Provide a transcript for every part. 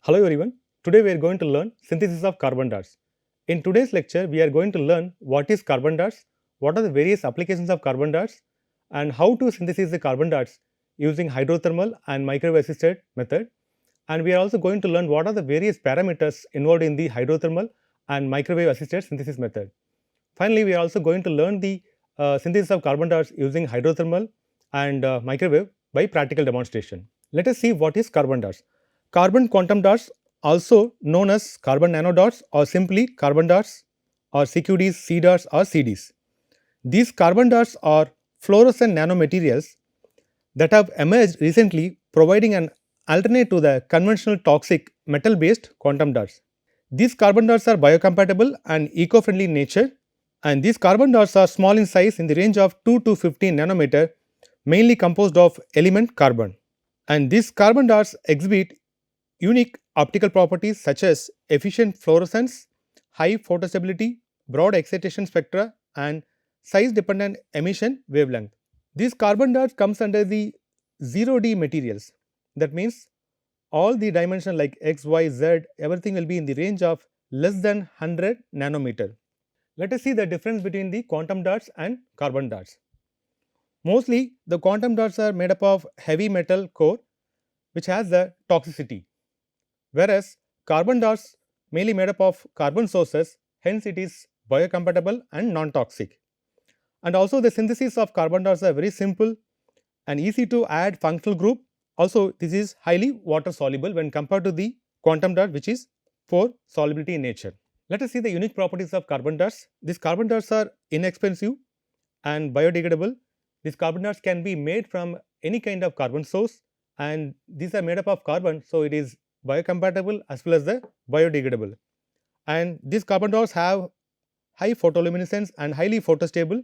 Hello everyone. Today we are going to learn synthesis of carbon darts. In today's lecture, we are going to learn what is carbon darts, what are the various applications of carbon darts, and how to synthesize the carbon darts using hydrothermal and microwave assisted method. And we are also going to learn what are the various parameters involved in the hydrothermal and microwave assisted synthesis method. Finally, we are also going to learn the synthesis of carbon darts using hydrothermal and microwave by practical demonstration. Let us see what is carbon darts. Carbon quantum dots, also known as carbon nanodots or simply carbon dots or CQDs, C dots or CDs. These carbon dots are fluorescent nanomaterials that have emerged recently, providing an alternate to the conventional toxic metal based quantum dots. These carbon dots are biocompatible and eco friendly in nature, and these carbon dots are small in size in the range of 2 to 15 nanometer, mainly composed of element carbon. And these carbon dots exhibit unique optical properties such as efficient fluorescence, high photostability, broad excitation spectra, and size dependent emission wavelength. These carbon dots comes under the 0D materials. That means all the dimension like x, y, z, everything will be in the range of less than 100 nanometer. Let us see the difference between the quantum dots and carbon dots. Mostly the quantum dots are made up of heavy metal core which has the toxicity, whereas carbon dots mainly made up of carbon sources, hence it is biocompatible and non-toxic. And also the synthesis of carbon dots are very simple and easy to add functional group. Also this is highly water soluble when compared to the quantum dot which is poor solubility in nature. Let us see the unique properties of carbon dots. These carbon dots are inexpensive and biodegradable. These carbon dots can be made from any kind of carbon source, and these are made up of carbon, so it is biocompatible as well as the biodegradable. And these carbon dots have high photoluminescence and highly photostable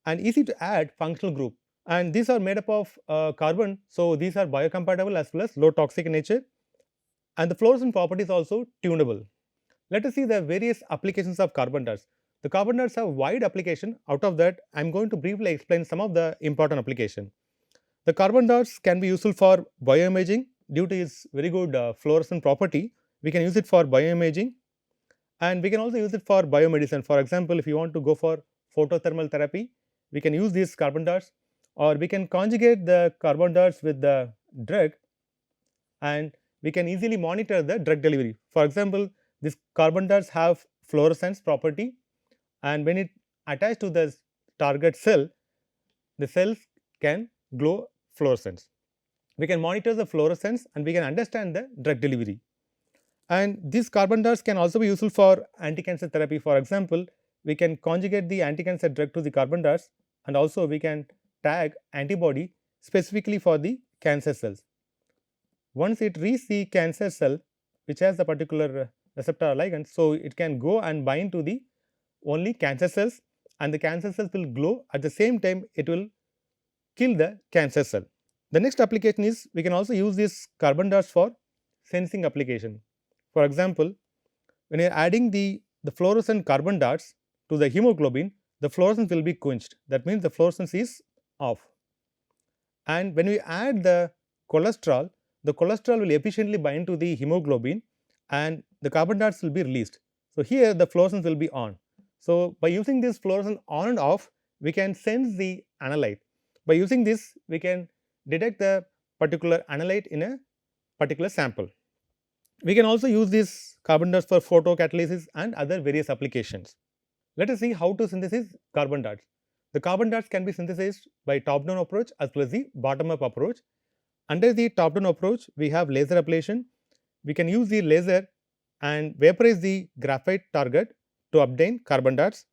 and easy to add functional group. And these are made up of carbon, so these are biocompatible as well as low toxic in nature, and the fluorescent property is also tunable. Let us see the various applications of carbon dots. The carbon dots have wide application. Out of that, I am going to briefly explain some of the important application. The carbon dots can be useful for bioimaging due to its very good fluorescent property. We can use it for bioimaging, and we can also use it for biomedicine. For example, if you want to go for photothermal therapy, we can use these carbon dots, or we can conjugate the carbon dots with the drug, and we can easily monitor the drug delivery. For example, these carbon dots have fluorescence property, and when it attached to the target cell, the cells can glow fluorescence. We can monitor the fluorescence and we can understand the drug delivery. And these carbon dots can also be useful for anti-cancer therapy. For example, we can conjugate the anti-cancer drug to the carbon dots, and also we can tag antibody specifically for the cancer cells. Once it reaches the cancer cell which has the particular receptor ligand, so it can go and bind to the only cancer cells, and the cancer cells will glow. At the same time, it will kill the cancer cell. The next application is we can also use these carbon dots for sensing application. For example, when you are adding the fluorescent carbon dots to the hemoglobin, the fluorescence will be quenched. That means the fluorescence is off. And when we add the cholesterol will efficiently bind to the hemoglobin and the carbon dots will be released. So here the fluorescence will be on. So by using this fluorescence on and off, we can sense the analyte. By using this, we can detect the particular analyte in a particular sample. We can also use these carbon dots for photocatalysis and other various applications. Let us see how to synthesize carbon dots. The carbon dots can be synthesized by top-down approach as well as the bottom-up approach. Under the top-down approach, we have laser ablation. We can use the laser and vaporize the graphite target to obtain carbon dots.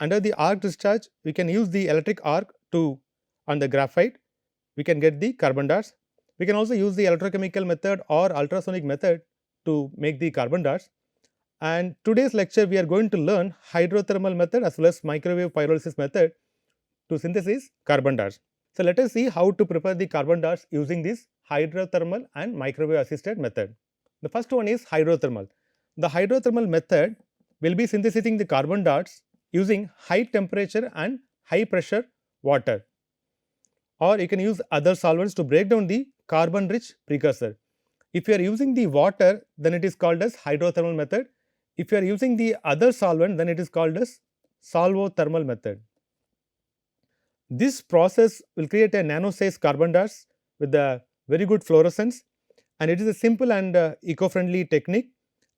Under the arc discharge, we can use the electric arc to on the graphite. We can get the carbon dots. We can also use the electrochemical method or ultrasonic method to make the carbon dots. And today's lecture, we are going to learn hydrothermal method as well as microwave pyrolysis method to synthesize carbon dots. So let us see how to prepare the carbon dots using this hydrothermal and microwave assisted method. The first one is hydrothermal. The hydrothermal method will be synthesizing the carbon dots using high temperature and high pressure water, or you can use other solvents to break down the carbon rich precursor. If you are using the water, then it is called as hydrothermal method. If you are using the other solvent, then it is called as solvothermal method. This process will create a nano size carbon darts with a very good fluorescence, and it is a simple and eco-friendly technique,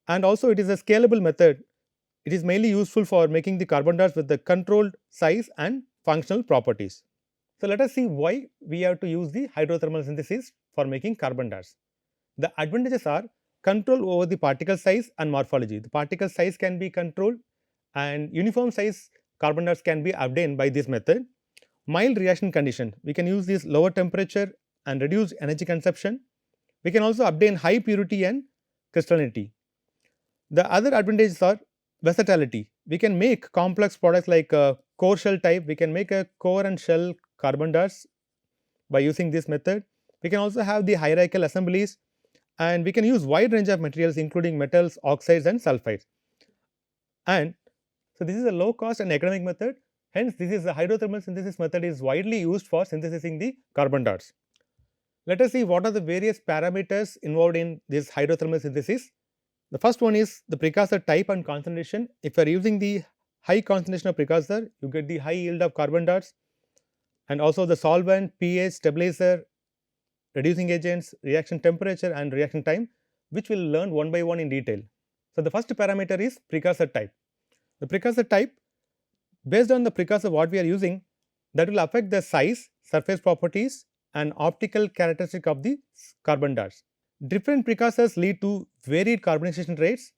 and also it is a scalable method. It is mainly useful for making the carbon darts with the controlled size and functional properties. So, let us see why we have to use the hydrothermal synthesis for making carbon darts. The advantages are control over the particle size and morphology. The particle size can be controlled and uniform size carbon darts can be obtained by this method. Mild reaction condition, we can use this lower temperature and reduce energy consumption. We can also obtain high purity and crystallinity. The other advantages are versatility. We can make complex products like core shell type. We can make a core and shell carbon darts by using this method. We can also have the hierarchical assemblies, and we can use wide range of materials including metals, oxides and sulfides. And so this is a low cost and economic method. Hence, this is the hydrothermal synthesis method is widely used for synthesizing the carbon darts. Let us see what are the various parameters involved in this hydrothermal synthesis. The first one is the precursor type and concentration. If you are using the high concentration of precursor, you get the high yield of carbon darts, and also the solvent, pH, stabilizer, reducing agents, reaction temperature and reaction time, which we will learn one by one in detail. So, the first parameter is precursor type. The precursor type, based on the precursor what we are using, that will affect the size, surface properties and optical characteristic of the carbon darts. Different precursors lead to varied carbonization rates,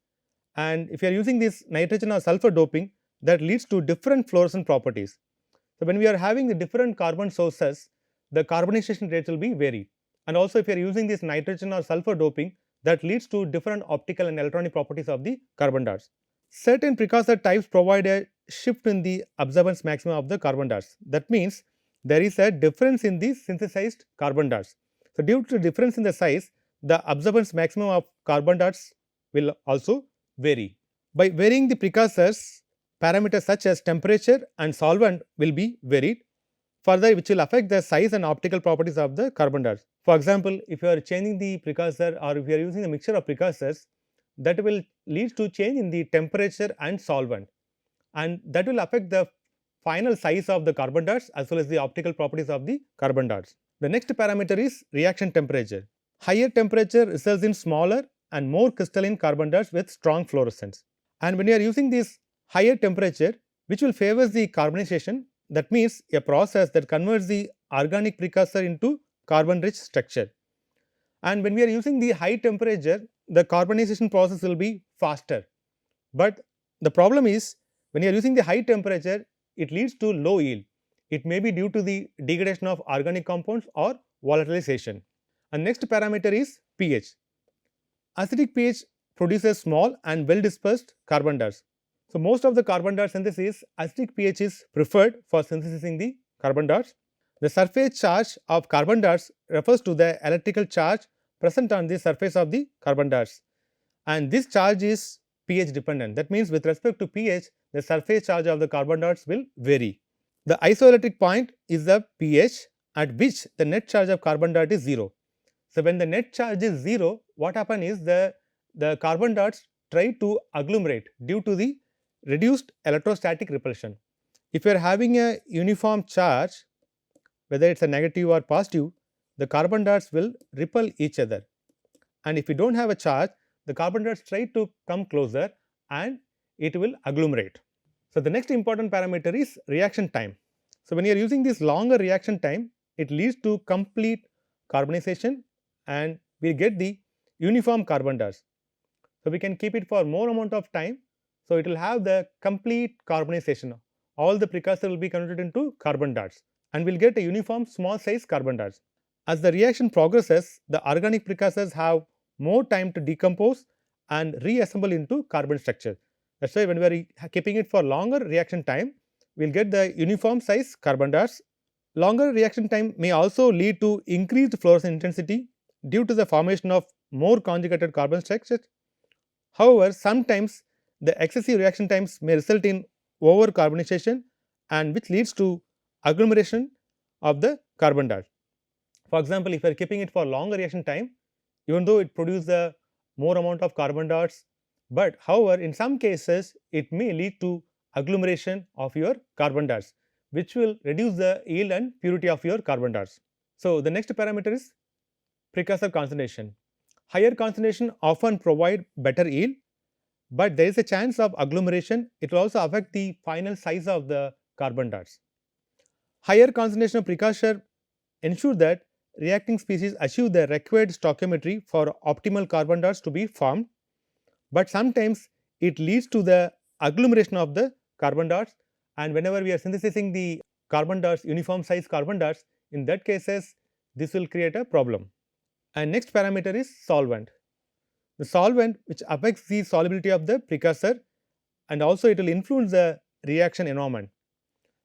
and if you are using this nitrogen or sulfur doping, that leads to different fluorescent properties. So, when we are having the different carbon sources, the carbonization rates will be varied, and also if you are using this nitrogen or sulfur doping, that leads to different optical and electronic properties of the carbon darts. Certain precursor types provide a shift in the absorbance maximum of the carbon darts. That means there is a difference in the synthesized carbon darts. So, due to difference in the size, the absorbance maximum of carbon darts will also vary. By varying the precursors, parameters such as temperature and solvent will be varied, further which will affect the size and optical properties of the carbon darts. For example, if you are changing the precursor or if you are using a mixture of precursors, that will lead to change in the temperature and solvent, and that will affect the final size of the carbon darts as well as the optical properties of the carbon darts. The next parameter is reaction temperature. Higher temperature results in smaller and more crystalline carbon darts with strong fluorescence. And when you are using this higher temperature, which will favor the carbonization, that means a process that converts the organic precursor into carbon rich structure. And when we are using the high temperature, the carbonization process will be faster. But the problem is when you are using the high temperature, it leads to low yield. It may be due to the degradation of organic compounds or volatilization. And next parameter is pH. Acidic pH produces small and well dispersed carbon darts. So, most of the carbon dart synthesis, acidic pH is preferred for synthesizing the carbon darts. The surface charge of carbon darts refers to the electrical charge present on the surface of the carbon darts, and this charge is pH dependent. That means with respect to pH, the surface charge of the carbon darts will vary. The isoelectric point is the pH at which the net charge of carbon dart is 0. So, when the net charge is 0, what happens is the carbon darts try to agglomerate due to the reduced electrostatic repulsion. If you are having a uniform charge, whether it is a negative or positive, the carbon darts will repel each other, and if you do not have a charge, the carbon darts try to come closer and it will agglomerate. So, the next important parameter is reaction time. So, when you are using this longer reaction time, it leads to complete carbonization and we get the uniform carbon darts. So, we can keep it for more amount of time. So, it will have the complete carbonization. All the precursor will be converted into carbon darts and we will get a uniform small size carbon darts. As the reaction progresses, the organic precursors have more time to decompose and reassemble into carbon structure. That is why when we are keeping it for longer reaction time, we will get the uniform size carbon darts. Longer reaction time may also lead to increased fluorescence intensity due to the formation of more conjugated carbon structures. However, sometimes the excessive reaction times may result in over carbonization and which leads to agglomeration of the carbon dart. For example, if you are keeping it for longer reaction time, even though it produces a more amount of carbon darts. But however, in some cases, it may lead to agglomeration of your carbon darts, which will reduce the yield and purity of your carbon darts. So the next parameter is precursor concentration. Higher concentration often provide better yield, but there is a chance of agglomeration. It will also affect the final size of the carbon darts. Higher concentration of precursor ensure that reacting species achieve the required stoichiometry for optimal carbon darts to be formed, but sometimes it leads to the agglomeration of the carbon darts, and whenever we are synthesizing the carbon darts, uniform size carbon darts, in that cases this will create a problem. And next parameter is solvent. The solvent which affects the solubility of the precursor, and also it will influence the reaction environment.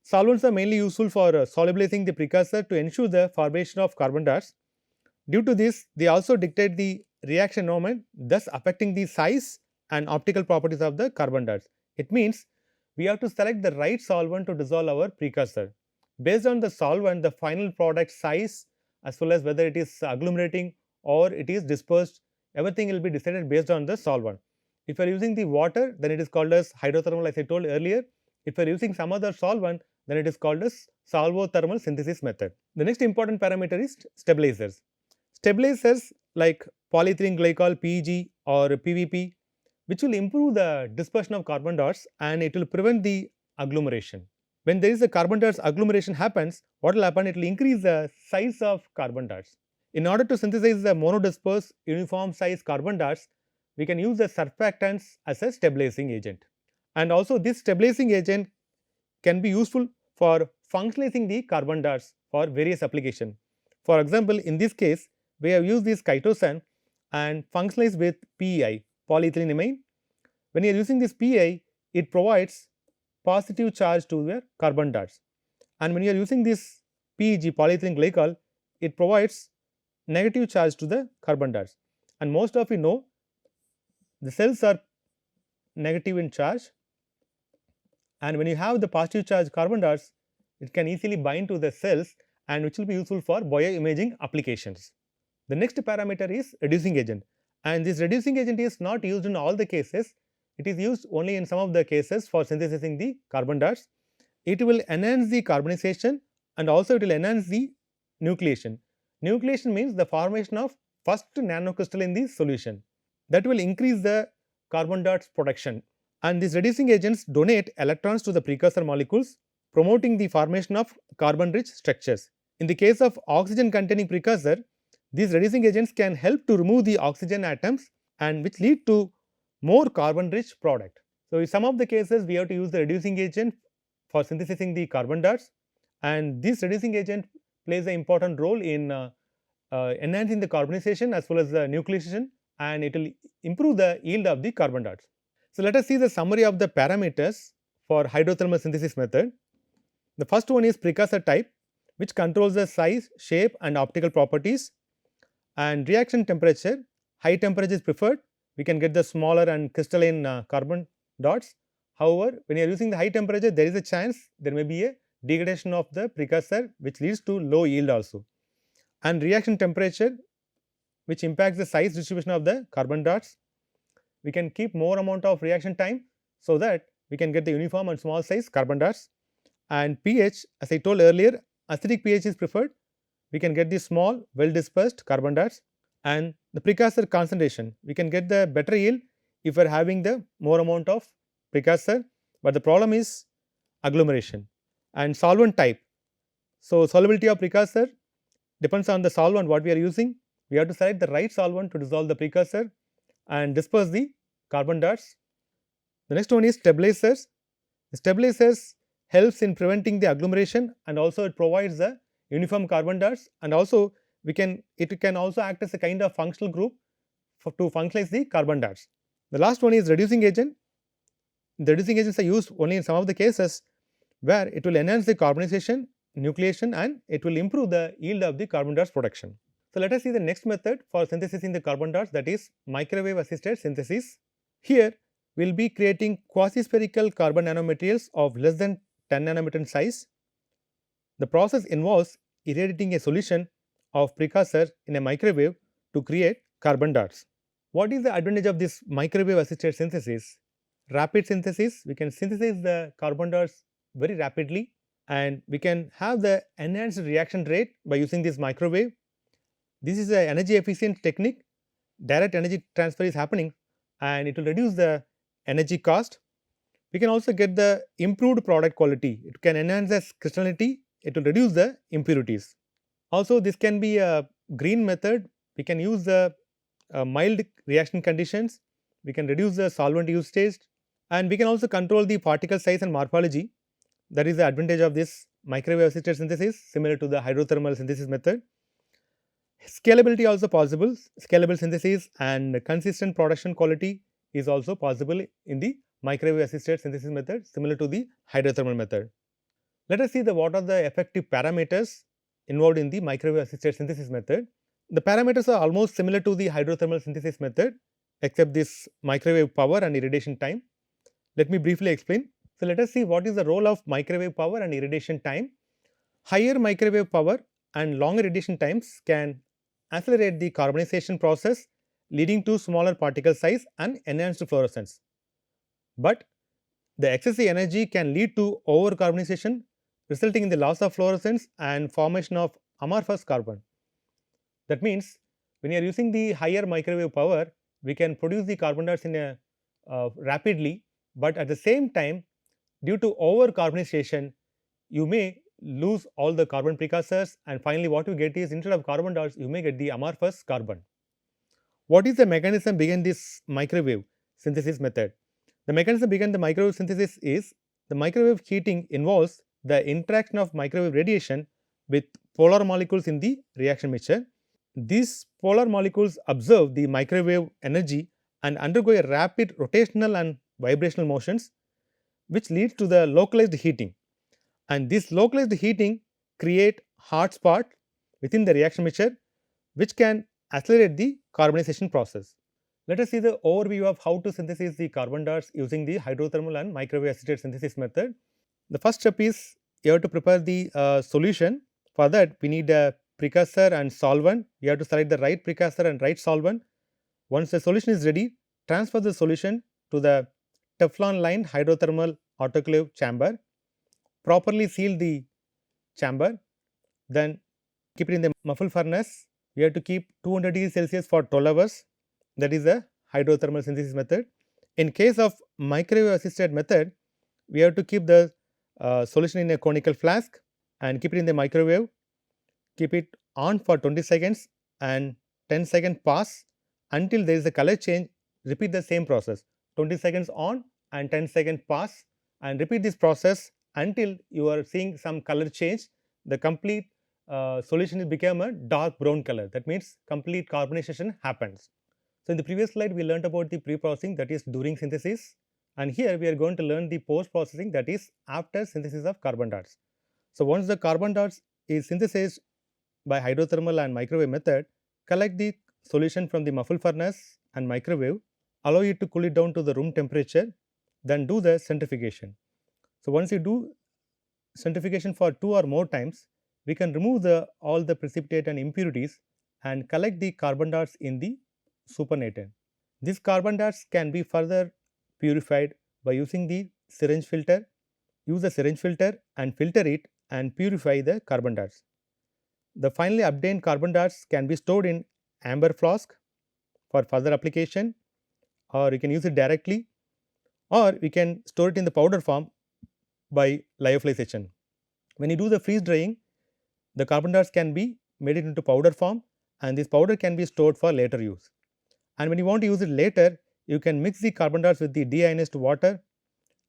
Solvents are mainly useful for solubilizing the precursor to ensure the formation of carbon darts. Due to this, they also dictate the reaction environment, thus affecting the size and optical properties of the carbon darts. It means we have to select the right solvent to dissolve our precursor. Based on the solvent, the final product size as well as whether it is agglomerating or it is dispersed, everything will be decided based on the solvent. If you are using the water, then it is called as hydrothermal, as I told earlier. If you are using some other solvent, then it is called as solvothermal synthesis method. The next important parameter is stabilizers. Stabilizers like polyethylene glycol, PEG or PVP, which will improve the dispersion of carbon darts and it will prevent the agglomeration. When there is a carbon darts agglomeration happens, what will happen? It will increase the size of carbon darts. In order to synthesize the monodisperse uniform size carbon darts, we can use the surfactants as a stabilizing agent. And also this stabilizing agent can be useful for functionalizing the carbon darts for various applications. For example, in this case, we have used this chitosan and functionalized with PEI, polyethylenimine. When you are using this PEI, it provides positive charge to the carbon darts, and when you are using this PEG, polyethylene glycol, it provides negative charge to the carbon darts. And most of you know the cells are negative in charge, and when you have the positive charge carbon darts, it can easily bind to the cells and which will be useful for bioimaging applications. The next parameter is reducing agent, and this reducing agent is not used in all the cases. It is used only in some of the cases for synthesizing the carbon darts. It will enhance the carbonization and also it will enhance the nucleation. Nucleation means the formation of first nanocrystal in the solution. That will increase the carbon darts production. And these reducing agents donate electrons to the precursor molecules, promoting the formation of carbon rich structures. In the case of oxygen containing precursor, these reducing agents can help to remove the oxygen atoms and which lead to more carbon rich product. So, in some of the cases we have to use the reducing agent for synthesizing the carbon darts, and this reducing agent plays an important role in enhancing the carbonization as well as the nucleation, and it will improve the yield of the carbon darts. So, let us see the summary of the parameters for hydrothermal synthesis method. The first one is precursor type, which controls the size, shape and optical properties, and reaction temperature. High temperature is preferred. We can get the smaller and crystalline carbon dots. However, when you are using the high temperature, there is a chance there may be a degradation of the precursor which leads to low yield also. And reaction temperature, which impacts the size distribution of the carbon dots. We can keep more amount of reaction time so that we can get the uniform and small size carbon dots. And pH, as I told earlier, acidic pH is preferred. We can get the small well dispersed carbon dots. And the precursor concentration, we can get the better yield if we are having the more amount of precursor, but the problem is agglomeration. And solvent type, so solubility of precursor depends on the solvent what we are using. We have to select the right solvent to dissolve the precursor and disperse the carbon darts. The next one is stabilizers. The stabilizers helps in preventing the agglomeration and also it provides the uniform carbon darts, and also it can also act as a kind of functional group to functionalize the carbon darts. The last one is reducing agent. The reducing agents are used only in some of the cases where it will enhance the carbonization, nucleation and it will improve the yield of the carbon darts production. So, let us see the next method for synthesizing the carbon darts, that is microwave assisted synthesis. Here we will be creating quasi-spherical carbon nanomaterials of less than 10 nanometer in size. The process involves irradiating a solution of precursor in a microwave to create carbon darts. What is the advantage of this microwave assisted synthesis? Rapid synthesis, we can synthesize the carbon darts very rapidly, and we can have the enhanced reaction rate by using this microwave. This is an energy efficient technique. Direct energy transfer is happening and it will reduce the energy cost. We can also get the improved product quality. It can enhance the crystallinity, it will reduce the impurities. Also, this can be a green method. We can use the mild reaction conditions, we can reduce the solvent usage, and we can also control the particle size and morphology. That is the advantage of this microwave assisted synthesis, similar to the hydrothermal synthesis method. Scalability also possible. Scalable synthesis and consistent production quality is also possible in the microwave assisted synthesis method, similar to the hydrothermal method. Let us see what are the effective parameters involved in the microwave assisted synthesis method. The parameters are almost similar to the hydrothermal synthesis method, except this microwave power and irradiation time. Let me briefly explain. So, let us see what is the role of microwave power and irradiation time. Higher microwave power and longer irradiation times can accelerate the carbonization process, leading to smaller particle size and enhanced fluorescence. But the excessive energy can lead to over carbonization, resulting in the loss of fluorescence and formation of amorphous carbon. That means when you are using the higher microwave power, we can produce the carbon darts in a rapidly, but at the same time, due to over carbonization, you may lose all the carbon precursors, and finally what you get is, instead of carbon darts, you may get the amorphous carbon. What is the mechanism behind this microwave synthesis method? The mechanism behind the microwave synthesis is, the microwave heating involves the interaction of microwave radiation with polar molecules in the reaction mixture. These polar molecules absorb the microwave energy and undergo a rapid rotational and vibrational motions, which leads to the localized heating. And this localized heating create hot spot within the reaction mixture, which can accelerate the carbonization process. Let us see the overview of how to synthesize the carbon darts using the hydrothermal and microwave assisted synthesis method. The first step is, you have to prepare the solution. For that, we need a precursor and solvent. You have to select the right precursor and right solvent. Once the solution is ready, transfer the solution to the Teflon lined hydrothermal autoclave chamber. Properly seal the chamber, then keep it in the muffle furnace. We have to keep 200 degrees Celsius for 12 hours. That is the hydrothermal synthesis method. In case of microwave assisted method, we have to keep the solution in a conical flask and keep it in the microwave. Keep it on for 20 seconds and 10 seconds pass until there is a color change. Repeat the same process, 20 seconds on and 10 seconds pass, and repeat this process until you are seeing some color change. The complete solution will become a dark brown color. That means complete carbonization happens. So, in the previous slide we learnt about the pre-processing, that is during synthesis, and here we are going to learn the post-processing, that is after synthesis of carbon darts. So, once the carbon darts is synthesized by hydrothermal and microwave method, collect the solution from the muffle furnace and microwave, allow it to cool it down to the room temperature, then do the centrifugation. So, once you do centrifugation for 2 or more times, we can remove all the precipitate and impurities and collect the carbon darts in the supernatant. These carbon darts can be further purified by using the syringe filter. Use the syringe filter and filter it and purify the carbon darts. The finally obtained carbon darts can be stored in amber flask for further application, or you can use it directly, or we can store it in the powder form by lyophilization. When you do the freeze drying, the carbon darts can be made it into powder form, and this powder can be stored for later use. And when you want to use it later, you can mix the carbon darts with the deionized water,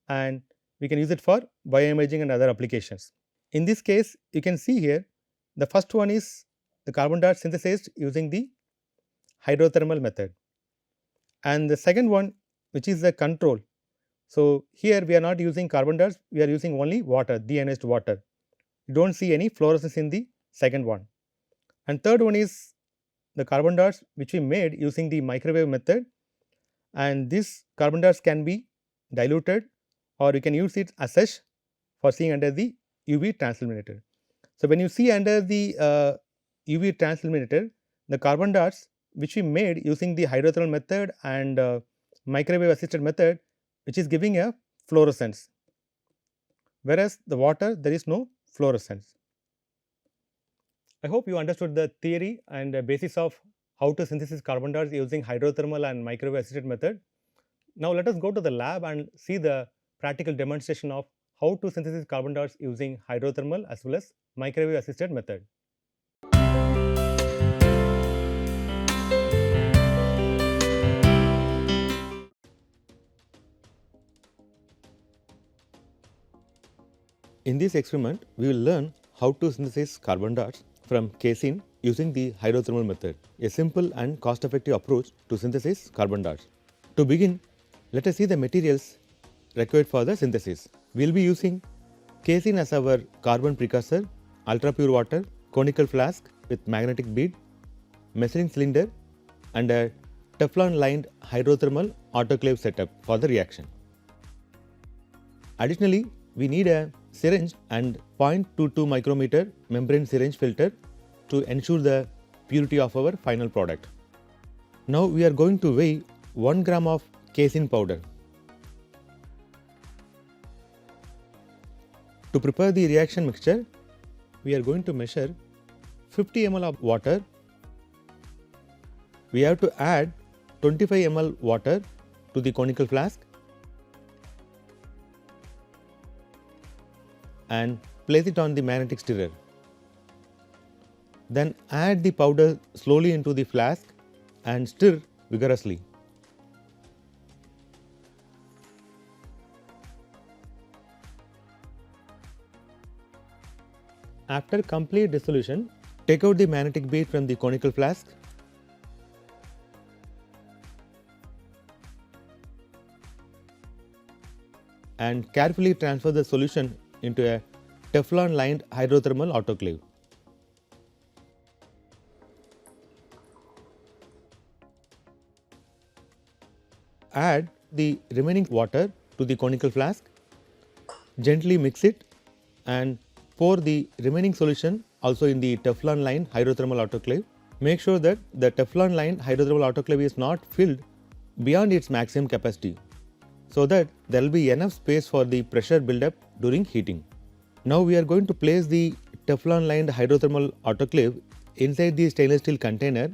and we can use it for bioimaging and other applications. In this case, you can see here, the first one is the carbon dart synthesized using the hydrothermal method, and the second one, which is the control. So, here we are not using carbon darts, we are using only water, deionized water. You do not see any fluorescence in the second one. And third one is the carbon darts which we made using the microwave method, and these carbon darts can be diluted, or you can use it as such for seeing under the UV transilluminator. So, when you see under the UV transilluminator, the carbon darts which we made using the hydrothermal method and microwave assisted method, which is giving a fluorescence, whereas the water there is no fluorescence. I hope you understood the theory and the basis of how to synthesize carbon dioxide using hydrothermal and microwave assisted method. Now let us go to the lab and see the practical demonstration of how to synthesize carbon dioxide using hydrothermal as well as microwave assisted method. In this experiment, we will learn how to synthesize carbon dioxide from casein using the hydrothermal method, a simple and cost-effective approach to synthesize carbon dioxide. To begin, let us see the materials required for the synthesis. We will be using casein as our carbon precursor, ultra pure water, conical flask with magnetic bead, measuring cylinder and a Teflon lined hydrothermal autoclave setup for the reaction. Additionally, we need a syringe and 0.22 micrometer membrane syringe filter to ensure the purity of our final product. Now we are going to weigh 1 gram of casein powder. To prepare the reaction mixture, we are going to measure 50 ml of water. We have to add 25 ml water to the conical flask and place it on the magnetic stirrer. Then add the powder slowly into the flask and stir vigorously. After complete dissolution, take out the magnetic bead from the conical flask . And carefully transfer the solution into a Teflon lined hydrothermal autoclave. Add the remaining water to the conical flask, gently mix it and pour the remaining solution also in the Teflon lined hydrothermal autoclave. Make sure that the Teflon lined hydrothermal autoclave is not filled beyond its maximum capacity, so that there will be enough space for the pressure buildup during heating. Now we are going to place the Teflon lined hydrothermal autoclave inside the stainless steel container .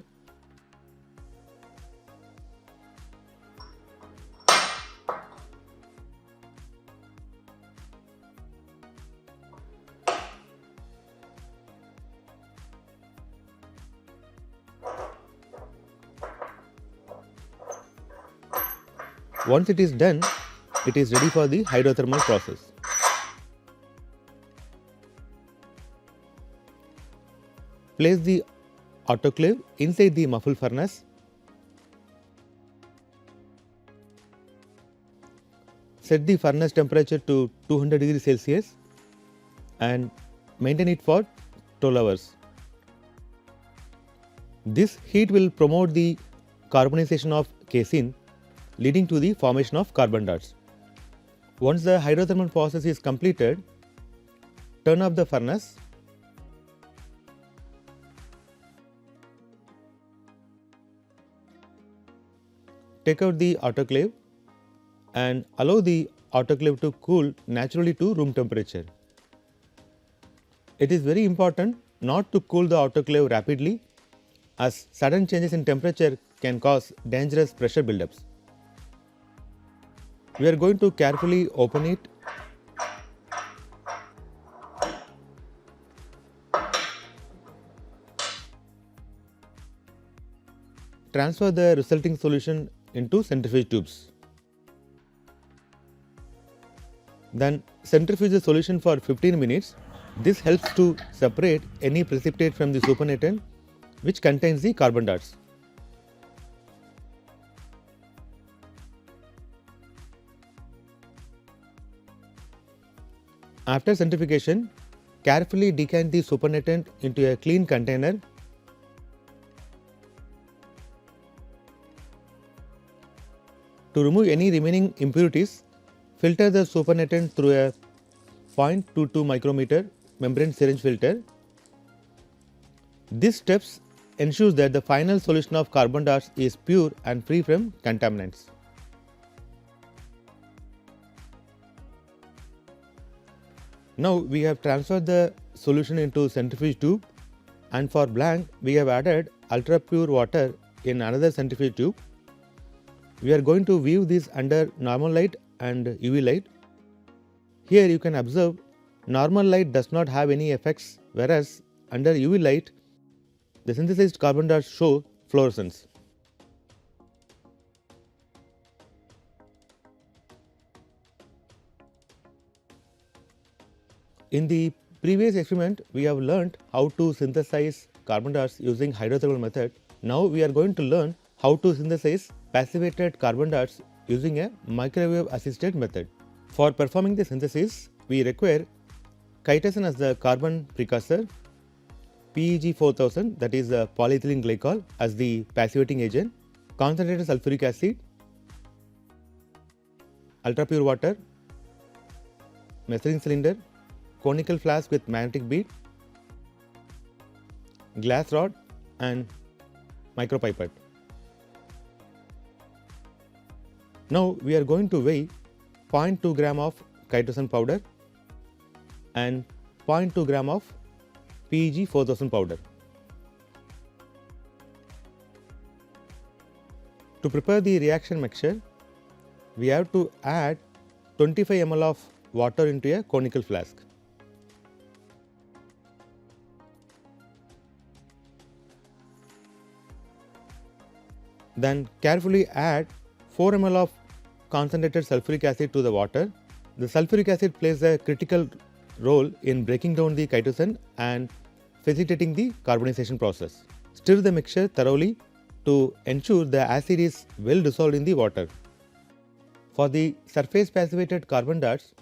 Once it is done, it is ready for the hydrothermal process. Place the autoclave inside the muffle furnace. Set the furnace temperature to 200 degrees Celsius and maintain it for 12 hours. This heat will promote the carbonization of casein, leading to the formation of carbon dioxide. Once the hydrothermal process is completed, turn off the furnace . Take out the autoclave and allow the autoclave to cool naturally to room temperature. It is very important not to cool the autoclave rapidly, as sudden changes in temperature can cause dangerous pressure buildups. We are going to carefully open it . Transfer the resulting solution into centrifuge tubes. Then centrifuge the solution for 15 minutes. This helps to separate any precipitate from the supernatant which contains the carbon dioxide. After centrifugation, carefully decant the supernatant into a clean container . To remove any remaining impurities, filter the supernatant through a 0.22 micrometer membrane syringe filter. These steps ensures that the final solution of carbon darts is pure and free from contaminants. Now we have transferred the solution into centrifuge tube, and for blank we have added ultra pure water in another centrifuge tube. We are going to view this under normal light and UV light. Here you can observe normal light does not have any effects, whereas under UV light the synthesized carbon darts show fluorescence. In the previous experiment, we have learnt how to synthesize carbon darts using hydrothermal method. Now we are going to learn how to synthesize passivated carbon darts using a microwave assisted method. For performing the synthesis, we require chitosan as the carbon precursor, PEG 4000, that is the polyethylene glycol, as the passivating agent, concentrated sulfuric acid, ultra pure water, measuring cylinder, conical flask with magnetic bead, glass rod and micropipette. Now we are going to weigh 0.2 gram of chitosan powder and 0.2 gram of PEG 4000 powder. To prepare the reaction mixture, we have to add 25 ml of water into a conical flask. Then carefully add 4 ml of concentrated sulfuric acid to the water. The sulfuric acid plays a critical role in breaking down the chitosan and facilitating the carbonization process. Stir the mixture thoroughly to ensure the acid is well dissolved in the water. For the surface passivated carbon darts,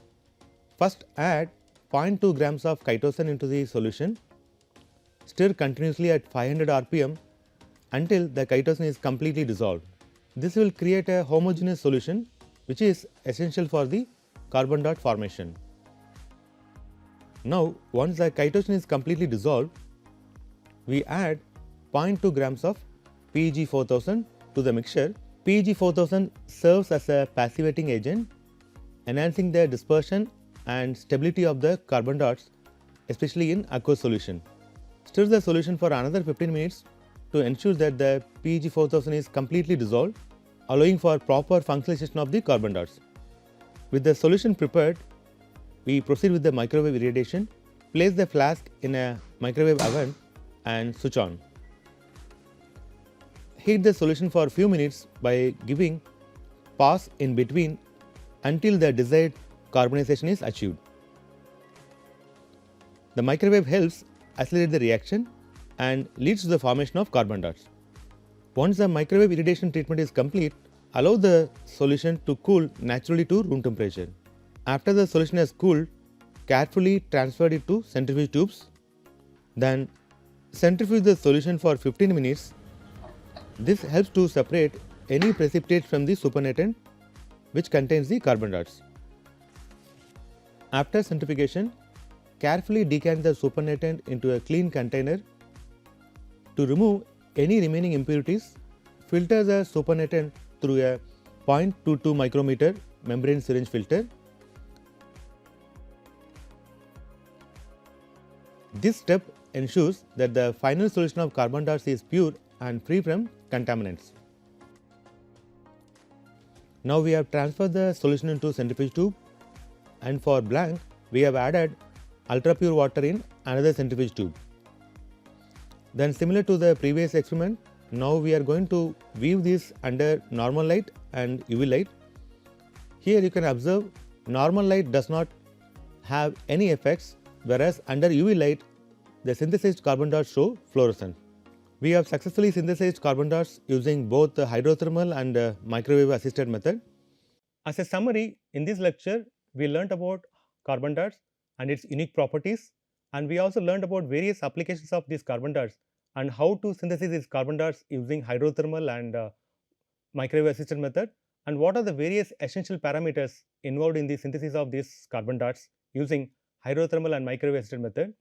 first add 0.2 grams of chitosan into the solution. Stir continuously at 500 rpm until the chitosan is completely dissolved. This will create a homogeneous solution which is essential for the carbon dart formation. Now, once the chitosan is completely dissolved, we add 0.2 grams of PEG 4000 to the mixture. PEG 4000 serves as a passivating agent, enhancing the dispersion and stability of the carbon darts, especially in aqueous solution. Stir the solution for another 15 minutes to ensure that the PEG 4000 is completely dissolved, allowing for proper functionalization of the carbon darts. With the solution prepared, we proceed with the microwave irradiation. Place the flask in a microwave oven and switch on. Heat the solution for a few minutes by giving pause in between until the desired carbonization is achieved. The microwave helps accelerate the reaction and leads to the formation of carbon darts. Once the microwave irradiation treatment is complete, allow the solution to cool naturally to room temperature. After the solution has cooled, carefully transfer it to centrifuge tubes. Then centrifuge the solution for 15 minutes. This helps to separate any precipitate from the supernatant which contains the carbon darts. After centrifugation, carefully decant the supernatant into a clean container. To remove any remaining impurities, filter the supernatant through a 0.22 micrometer membrane syringe filter. This step ensures that the final solution of carbon darts is pure and free from contaminants. Now we have transferred the solution into centrifuge tube, and for blank we have added ultra pure water in another centrifuge tube. Then similar to the previous experiment, now we are going to view this under normal light and UV light. Here you can observe normal light does not have any effects, whereas under UV light the synthesized carbon darts show fluorescence. We have successfully synthesized carbon darts using both the hydrothermal and microwave assisted method. As a summary, in this lecture we learnt about carbon darts and its unique properties, and we also learned about various applications of these carbon darts and how to synthesize these carbon darts using hydrothermal and microwave assisted method, and what are the various essential parameters involved in the synthesis of these carbon darts using hydrothermal and microwave assisted method.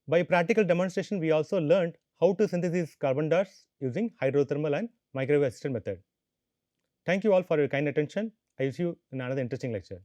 By practical demonstration, we also learned how to synthesize carbon darts using hydrothermal and microwave assisted method. Thank you all for your kind attention. I wish you another interesting lecture.